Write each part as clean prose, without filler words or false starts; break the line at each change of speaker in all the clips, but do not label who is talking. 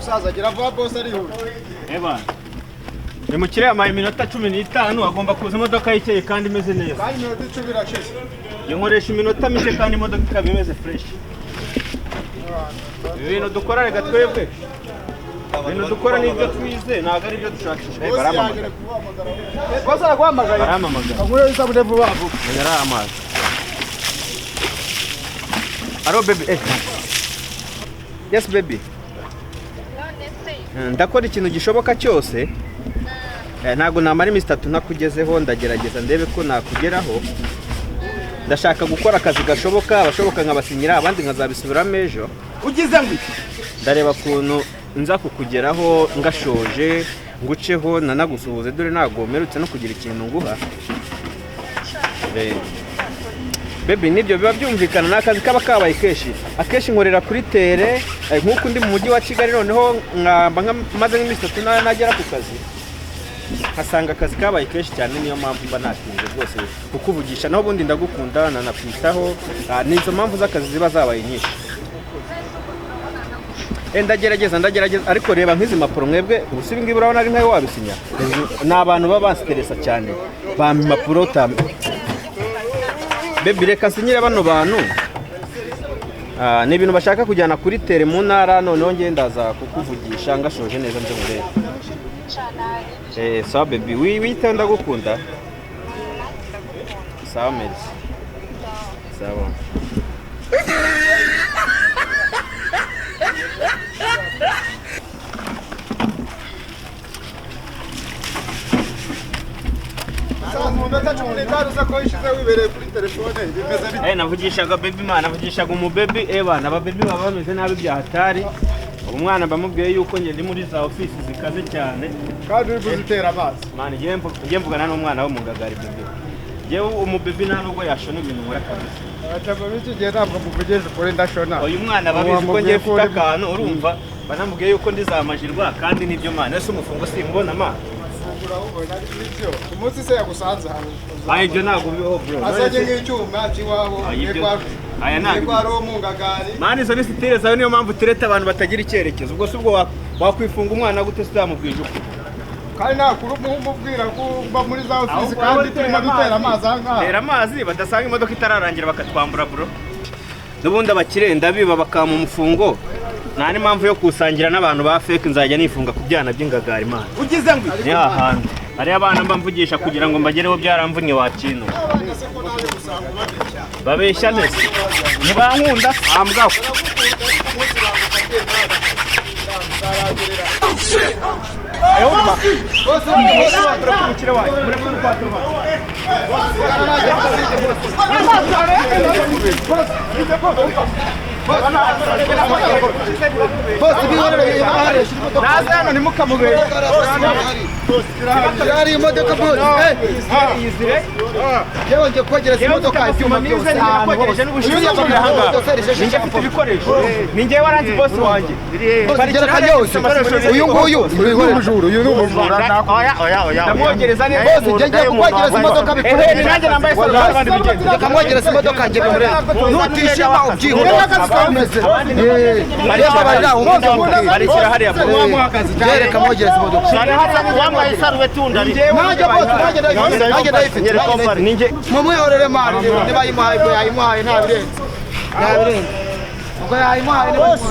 musaza gira vuba boss ari huri.
Eba. Ni mukire amaye iminota 15 agomba kuza imodoka yikeye kandi imeze neza.
Kandi iminota 10 irashize.
Yenkoresha iminota mike kandi imodoka ikaba imeze fresh. Ibintu dukora rega twebwe. Ibintu dukora nibyo twize ntago ari byo dushakisha. Baramamagara.
Boss araguhamagaye.
Baramamagara.
Agure isabune vuba vuba.
Yari amazi. Aro baby. Yes baby. Ndakora ikintu gishoboka cyose. Ntago namara iminsi 3 nakugezeho ndagerageza ndebe ko nakugeraho. Ndashaka gukora akazi gashoboka abashoboka nkabasinyira abandi nkazabisubiramo ejo.
Ugize ngo
ndareba kuntu nza kukugeraho ngashoje nguceho nanagusuhuze dore ntago merutse no kugira ikintu nguha. Baby nibyo biba byumvikana nakazi kaba kabaye keshi. Akeshi nkorera kuri tere nkuko ndi mu mujyi wa Kigali noneho nkamba maze nk'iminsi 3 nagera ku kazi. Hasanga akazi kabaye keshi cyane niyo mpamvu mba natinze rwose kukuvugisha naho ubundi ndagukunda nanakwitaho nizo mpamvu z'akazi ziba zabaye nyinshi. Ndagerageza ariko reba nk'izi mapuro mwebwe ubusibi ngibi urabona ari nkayo wabisinya. N'abantu baba stressa cyane bampa impapuro tambe. Baby reka sinyire bano bantu. Ni ibintu bashaka kujyana kuri tere mu ntara noneho ngiye ndaza kukuvugisha ngashoje neza nje murebe. Sawa baby wita ndagukunda. Sawa merci. Sawa. Navugishaga baby man navugishaga umu baby bana aba baby baba bameze nabi bya hatari. Umwana bamubwiye yuko nge ndi muri za office zikaze cyane
kandi uri kuzitera amazi.
Man ngiye mvugana n'umwana wo mu ngagari baby. Jewe umu baby ntabwo yashona ibintu muri kabisa.
Ataba biki gihe ntabwo muvugeje kuri ndashona.
Uyu mwana babizi ko ngiye mfite akantu urumva banamubwiye yuko ndizamajirwa kandi nibyo mana ese umufungo simbona ma.
Umunsi se yagusanze hano.
Ibyo ntabwo biho bro.
Asaje nk'icyuma kiwabo
aya ntabwo
ari mu ngagari.
Mani izo ni style zawe niyo mpamvu tureta abantu batagira icyerekezo. Ubwo se ubwo wakwifunga umwana gute sizamubwije uko.
Kandi nakuru mubwira ko mba muri za office kandi turimo dutera amazi aha.
Tera amazi badasanga imodoka itararangira bakatwambura bro. Nubundi abakirenda biba bakama umufungo. Nta ni mpamvu yo kusangira n'abantu ba fake nzajya nifunga ku byana by'ingagari man.
Ugize ngo
ni ahandi. Ari abana mbamvugisha kugira ngo mbagereho byaramvunye wakino. Babeshya nese. Nibankunda ambwa. Ayoma. Bose mukira wayi. Muri kwatro ba. Boss bihorere bahare nazana nimukamubere yari imodoka boss yizire yewe nje kogereza imodoka ibyuma byose kogereje n'ubushize y'abaganga ninjye mfite ibikoresho ninjye waranze boss wanjye parikira kanyose uyu nguyu uyu ni umujura oya ndamwogereza neza boss nje kogereza imodoka bikoreye nanjye nambaye salo abandi bigenda kamwogereza imodoka nje bimure nutishima ubyihora barikira hariya reka mwogereza imodoka
wambaye isarubeti undari
najya bose najya ndayifite
ninjye
mumwihorere mani nibayimuhaye ngo yayimuhaye nta birenze ubwo yayimuhaye nimumwohereze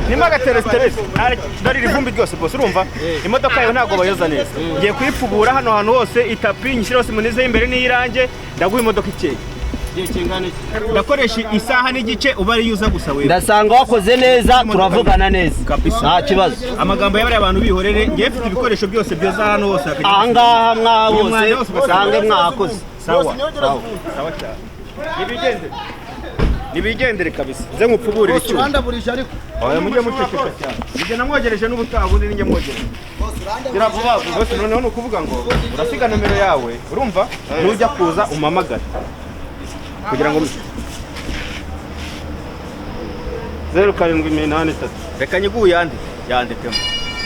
nimagatera stress dari rivumbi ryose bose urumva imodoka yawe ntago bayoza neza ngiye kuyipfubura hano hantu hose itapi nyishira hose munize imbere n'irange ndaguha imodoka ikeye ndakoresha isaha n'igice uba ari yuza gusa wewe
ndasanga wakoze neza turavugana neza nta kibazo
amagambo y'abari abantu bihorere ngiye mfite ibikoresho byose byoza hano hose
ahangaha mwabose sange mwakoze
sawa cyane nibigendere kabisa nze nkupfuburira icyuma
urandaburisha ariko
oya mujye muceceka cyane nje namwogereje n'ubutabundi ninjye mwogereje gira vuba bose noneho nukuvuga ngo urasiga nomero yawe urumva nujya kuza umamagara kugira ngo 0783 reka nyiguye yandikemo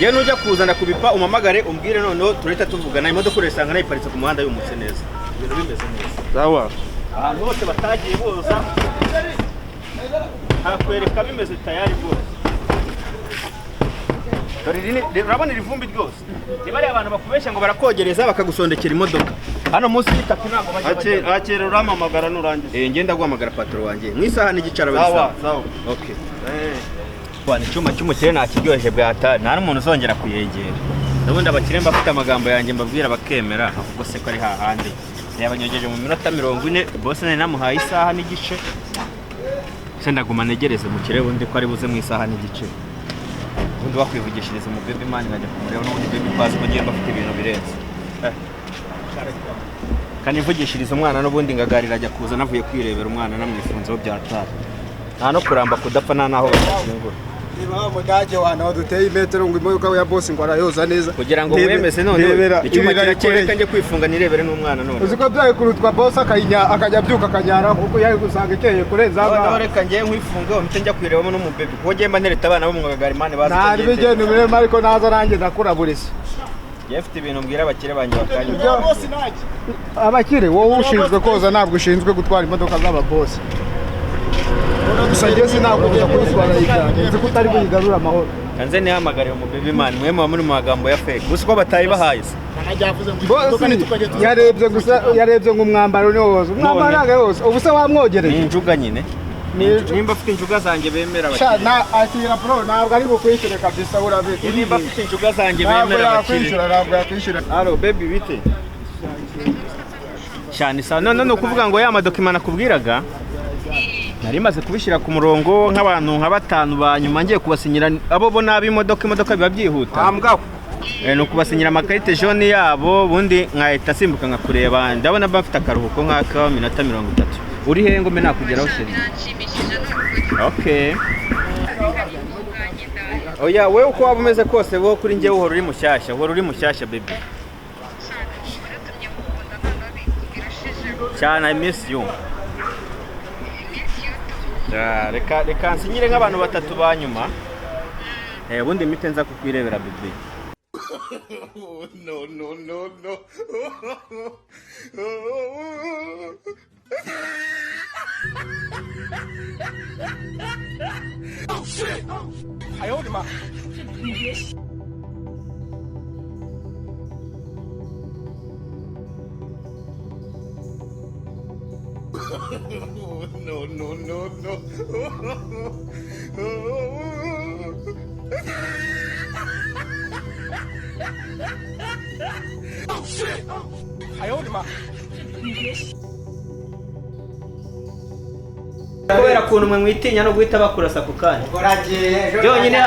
Yewe nujya kuzana kubipa umamagare umbwire noneho tureta tuvugana imodoka uresanga nayiparitse ku muhanda y'umutse neza. Ibintu bimeze neza. Sawa. Abantu bose batagiye boza. Hakwereka bimeze tayari bose. Urabona irivumbi ryose. Niba ari abantu bakubeshya ngo barakogereza bakagusondekera imodoka. Hano munsi y'itapi ntabwo bajya. Akera uramamagara nurangiza. Ngenda guhamagara patro wanjye. Mwisaha n'igicara bari sawa. Sawa. Okay. Bwana icyuma cy'umukire nakiryoheje bwata nta n'umuntu uzongera kuyegera. Nabundi abakire mbafite amagambo yanjye mbabwira bakemera ahubwo se ko ari hahandi. Yabanyogeje mu minota 40 boss nari namuhaye isaha n'igice. Se ndaguma negereze mukire wundi ko ari buze mu isaha n'igice. Ubundi bakwivugishiriza mu baby man nkajya kumureba n'ubundi baby pass ko ngiye mbafite ibintu birenze. Kanivugishiriza umwana n'ubundi ngagarira ajya kuza navuye kwirebera umwana namwifunzeho byatara. Nta no kuramba kudapfa nta naho bakingura.
Niba mudage wana duteye metero ngo imodoka ya boss ngo arayoza neza
kugira ngo wemeze none icyuma kireka nje kwifunga nirebere n'umwana none.
Uziko byaye kurutwa boss akajya byuka akanyara kuko yari gusanga ikeye kurenza aba.
None reka nje nkwifunga umite njya kwirebamo no mu baby kuko ngiye mbanereta abana bo mu ngagarimane bazi.
Nta bigende muri Mariko naza nanjye ndakura burisi.
Yefite ibintu mbwira abakire banje bakanye.
Abakire wowe ushinzwe koza ntabwo ushinzwe gutwara imodoka z'aba boss. Usageze ntabwo uza kuyitwara yiganje nzi ko utari buyigarura amahoro.
Kanze ni hamagariye mu baby man mwe muri magambo ya fake gusa ko batayi bahaye se.
Yarebye ngo umwambaro ni wose umwambaro ntago yose ubu se wamwogereje
ni injuga nyine nimba afite injuga zanjye bemera
abakire na akira pro ntabwo ari bukwishyure kabisa urabe
nimba afite injuga zanjye bemera abakire
ntabwo yakwishyura.
Allo baby bite cyane sa none ukuvuga ngo ya madokima nakubwiraga nari maze kubishyira ku murongo nk'abantu nka batanu ba nyuma ngiye kubasinyira abo bo nabi imodoka biba byihuta
ambwa
no kubasinyira amakarite jaune yabo bundi nkahita simbuka nkakureba ndabona bafite akaruhuko nk'aka minota 30 uri he ngo mbe nakugeraho sheri. Okay oya wewe uko waba umeze kose wo kuri njye uhora uri mushyashya baby cyane I miss you. Reka nsinyire nk'abantu batatu ba nyuma ubundi mite nza kukwirebera baby. No oh shit ayodima no oh shit ayodima kubera kuntu mwe mwitinya no guhita bakurasa ku kanya byonyine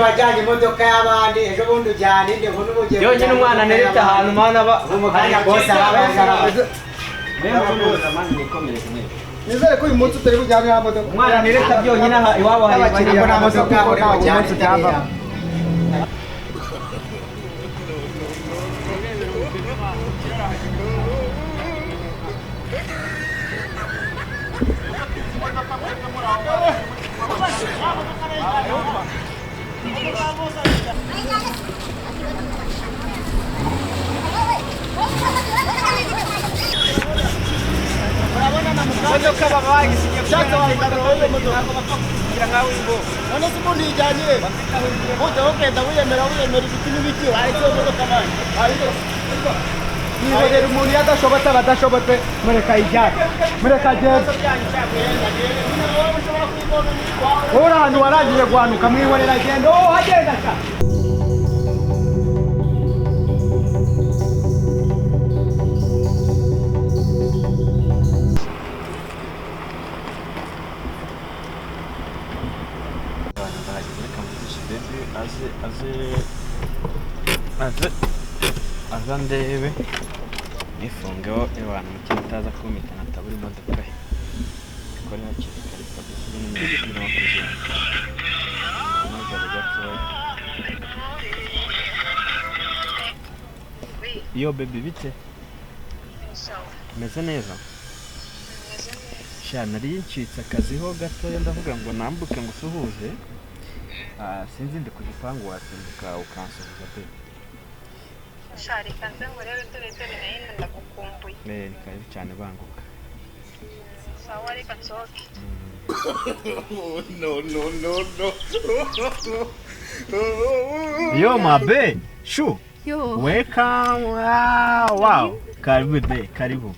wajyanye imodoka y'abandi ejo bundi ujyana inde bundi mugiye
byonyine umwana nereta ahantu mana ba
nizere ko uyu munsi utari bujyane ya modoka
umwana nereta byonyine iwabo hari
abakiriya na modoka uri bujyane
modoka babaye cyangwa wayigarura modoka kugira ngawe ngo
none se ubundi yijyanye uje ugenda wiyemera ibiti n'ibiki ariko modoka nayo nihodera umuntu yadashobotse abadashobotse mureka ijyane mureka agende uri ahantu warangiye guhanuka mwihorera agenda agenda ka
aza ndebe nifungeho abantu mukiri utaza kumita natabura imodoka ye ko ni hakiri kare kabisa n'imyaka n'abakozi yo baby bite meze neza sha nari ncitse akazi ho gato ndavuga ngo nambuke ngo suhuze sinzi ndi ku gipangu wasimbuka ukansubiza pe.
Sharika nze ngo rero dore nayo ndagukumbuye.
Ni karibu cyane banguka.
Sawa reka nsohoke.
No.
Yo mabe, shu.
Yo.
Welcome. Wow. Karibu be, karibu.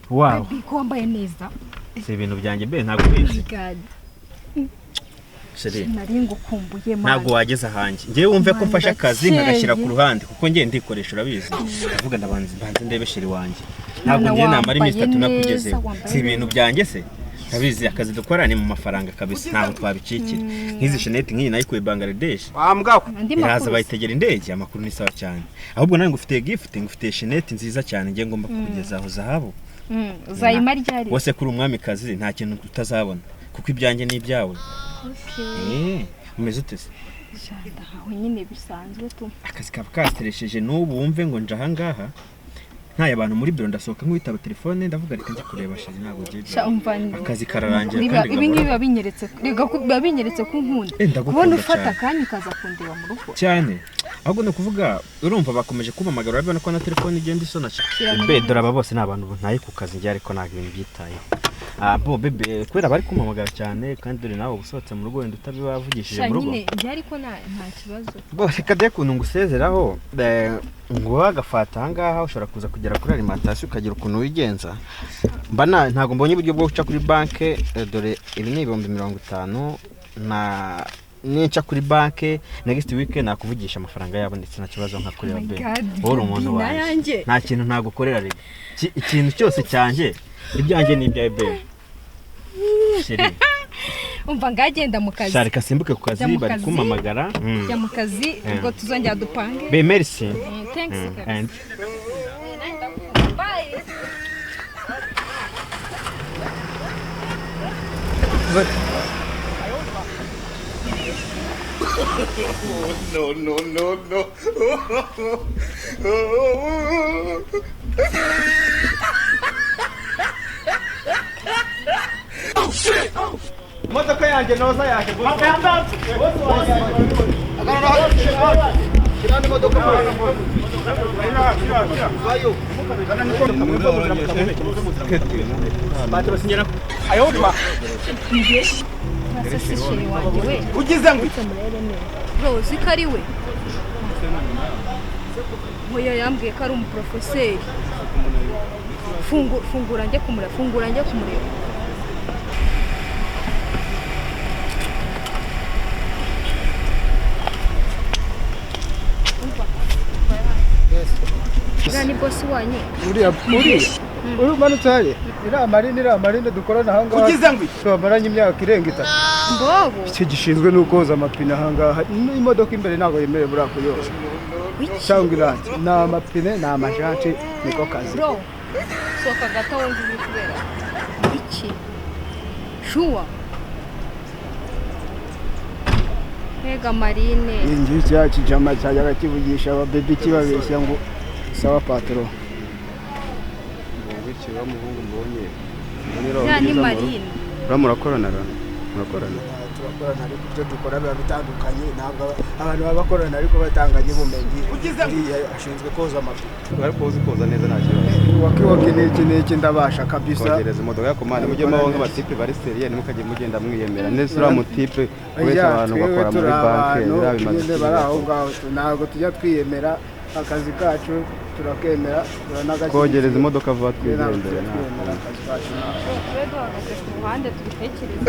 Wow.
Baby ko wambaye neza.
Si ibintu byanjye be ntabwo bizi.
God.
Sheri.
Nari ngukumbuye
mana. Ntabwo wageze hanjye. Ngiye wumve ko mfasha akazi nkagashyira ku ruhande kuko ngiye ndikoresha urabizi. Ndavuga ndabanze ndebe sheri wanjye. Ntabwo ngiye namara iminsi 3 nakugeze. Si ibintu byanjye se. Kabizi akazi dukora ni mu mafaranga kabisa ntabwo twabicikira. Nkizi Jeanette nkiyi nayikuye Bangladesh.
Wambwa.
Iraza bayitegera indege amakuru ni sawa cyane. Ahubwo nange ngufite gift ngufite Jeanette nziza cyane ngiye ngomba kukugezaho zahabu.
Uzayima ryari?
Wose kuri umwami kazi nta kintu utazabona kuko ibyanjye ni ibyawe.
Okay.
Umeze ute se?
Shanda aho nyine bisanzwe tu.
Akazi kaba kasteresheje n'ubu wumve ngo nje aha ngaha. Ntaye abantu muri biro ndasohoka nk'witaba telefone ndavuga reka njye kureba shari ntabwo ngiye. Akazi kararangira kandi
ibi ngibi babinyeretse ku nkunda. Kubona ufata kandi kaza kundeba mu rugo.
Cyane. Ahubwo no kuvuga urumva bakomeje kumamagara urabona ko na telefone igenda isona cyane. Be dore aba bose n'abantu ntaye ku kazi ngiye ariko ntabwo ibintu byitaye. Bo bebe kwera bari kumamagara cyane kandi dore nawe ubusohotse mu rugo wenda utabibavugishije mu rugo.
Nyine ngiye ariko nta kibazo.
Bo reka de kuntu ngusezeraho ngo agafata aha ngaha ushobora kuza kugera kuri alimentation ukagira ukuntu wigenza. Mbana ntago mbonye uburyo bwo guca kuri banke dore ibi ni 50 na nica kuri banke next week nakuvugisha amafaranga yabo ndetse na kibazo nka kureba be. Uri umuntu wanjye. Nta kintu ntagukorera rero. Ikintu cyose cyanje ibyanjye ni ibya be. Sheri.
Umva ngagenda mu kazi.
Sharika simbuke ku kazi bari kumamagara.
Ya mu kazi ubwo tuzongera dupange.
Be merci.
Thanks.
And
bye.
No.
Motoka yanjye noza yanjye. Kirani motoka. Ayo. Batro sinyana. Ayo ma.
Sasa sheri wanjye we.
Ugize ngo
Bro zikari we. Moya yambwiye ko ari umuprofeseri. Fungura njye kumureba. Gani boss wanye?
Uri manutse ira marine dukorana hanga. Ugize ngo twamaranye imyaka irenga 3.
Mbobo.
Icyo gishinzwe nuko za mapine hanga. Imodoka imbere ntago yemerewe burako yose. Cyangwa irangi na amapine na amajante niko kazi.
Bro. Soka gata wonje kubera. Iki. Shuwa. Mega marine.
Inji cyacu jama cyajaga kivugisha aba baby kibabeshya ngo sawa patro. Ngo kiba muhungu mbonye.
Ya ni marine.
Murakorana turakorana ariko ibyo dukora biba bitandukanye ntabwo abantu baba bakorana ariko batanganye ubumenyi. Ashinzwe koza amapine.
Bari koza neza nta kibazo.
Wakiwa iki ndabasha kabisa.
Kogereza imodoka yako mane mujye maho nk'abatipe bari seriye nimukajye mugenda mwiyemera neza ura mutipe kubera abantu bakora muri banke birabimaze.
Baraho ngaho ntabwo tujya twiyemera akazi kacu turakemera
kogereza imodoka vuba twigendera.
Twe duhagaze ku ruhande tubitekereza.